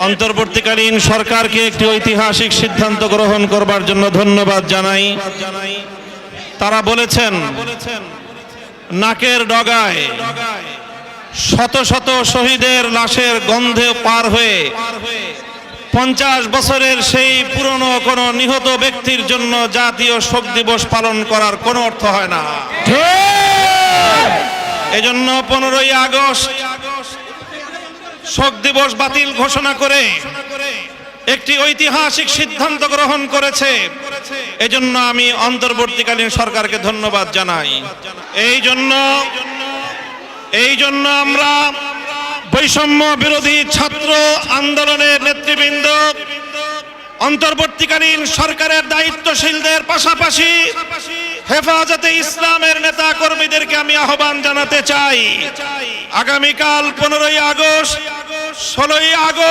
অন্তর্বর্তীকালীন সরকারকে একটি ঐতিহাসিক সিদ্ধান্ত গ্রহণ করবার জন্য ধন্যবাদ জানাই। তারা বলেছেন নাকের ডগায় শত শত শহীদের লাশের গন্ধে পার হয়ে 50 বছরের সেই পুরনো কোন নিহত ব্যক্তির জন্য জাতীয় শোক দিবস পালন করার কোনো অর্থ হয় না। এজন্য 15ই আগস্ট শোক দিবস বাতিল ঘোষণা করে একটি ঐতিহাসিক সিদ্ধান্ত গ্রহণ করেছে। এজন্য আমি অন্তর্বর্তীকালীন সরকারকে ধন্যবাদ জানাই। এই জন্য আমরা বৈষম্য বিরোধী ছাত্র আন্দোলনের নেতৃবৃন্দ অন্তর্বর্তীকালীন সরকারের দায়িত্বশীলদের পাশাপাশি হেফাজতে ইসলামের নেতা কর্মীদেরকে আমি আহ্বান জানাতে চাই, আগামীকাল 15ই আগস্ট 16ই আগস্ট